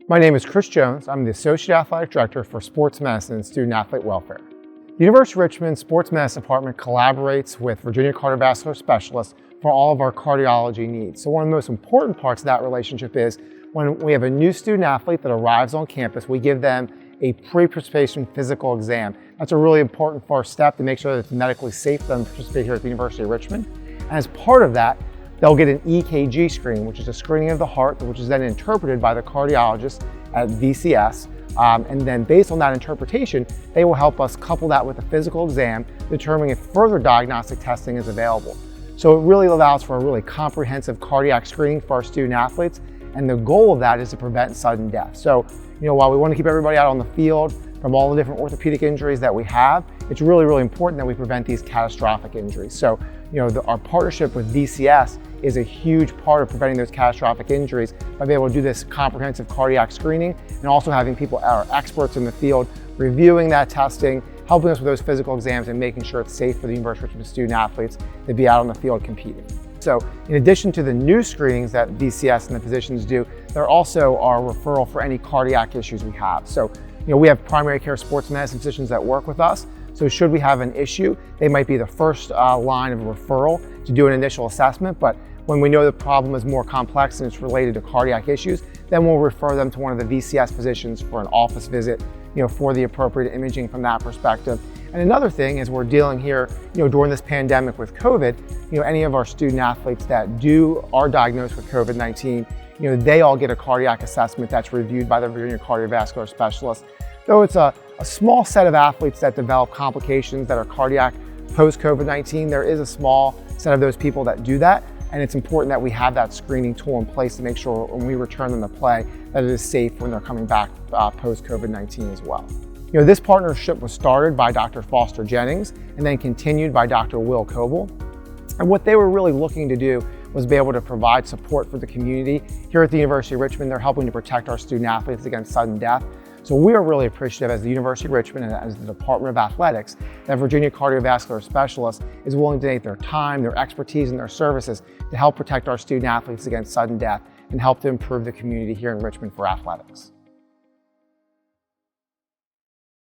My name is Chris Jones. I'm the Associate Athletic Director for Sports Medicine and Student Athlete Welfare. The University of Richmond Sports Medicine Department collaborates with Virginia Cardiovascular Specialists for all of our cardiology needs. So one of the most important parts of that relationship is when we have a new student athlete that arrives on campus, we give them a pre-participation physical exam. That's a really important first step to make sure that it's medically safe for them to participate here at the University of Richmond. And as part of that, they'll get an EKG screen, which is a screening of the heart, which is then interpreted by the cardiologist at VCS. And then based on that interpretation, they will help us couple that with a physical exam, determining if further diagnostic testing is available. So it really allows for a really comprehensive cardiac screening for our student athletes. And the goal of that is to prevent sudden death. So, while we want to keep everybody out on the field from all the different orthopedic injuries that we have, it's really, really important that we prevent these catastrophic injuries. So, our partnership with VCS is a huge part of preventing those catastrophic injuries by being able to do this comprehensive cardiac screening and also having people, our experts in the field, reviewing that testing, helping us with those physical exams and making sure it's safe for the University of Richmond student athletes to be out on the field competing. So in addition to the new screenings that VCS and the physicians do, there also are referral for any cardiac issues we have. So, we have primary care sports medicine physicians that work with us. So should we have an issue, they might be the first line of referral to do an initial assessment. But when we know the problem is more complex and it's related to cardiac issues, then we'll refer them to one of the VCS physicians for an office visit, for the appropriate imaging from that perspective. And another thing is we're dealing here, during this pandemic with COVID, any of our student athletes that are diagnosed with COVID-19, they all get a cardiac assessment that's reviewed by the Virginia Cardiovascular Specialist. Though it's a small set of athletes that develop complications that are cardiac post-COVID-19, there is a small set of those people that do that. And it's important that we have that screening tool in place to make sure when we return them to play that it is safe when they're coming back post-COVID-19 as well. This partnership was started by Dr. Foster Jennings and then continued by Dr. Will Coble. And what they were really looking to do was be able to provide support for the community. Here at the University of Richmond, they're helping to protect our student athletes against sudden death. So we are really appreciative as the University of Richmond and as the Department of Athletics that Virginia Cardiovascular Specialists is willing to donate their time, their expertise, and their services to help protect our student athletes against sudden death and help to improve the community here in Richmond for athletics.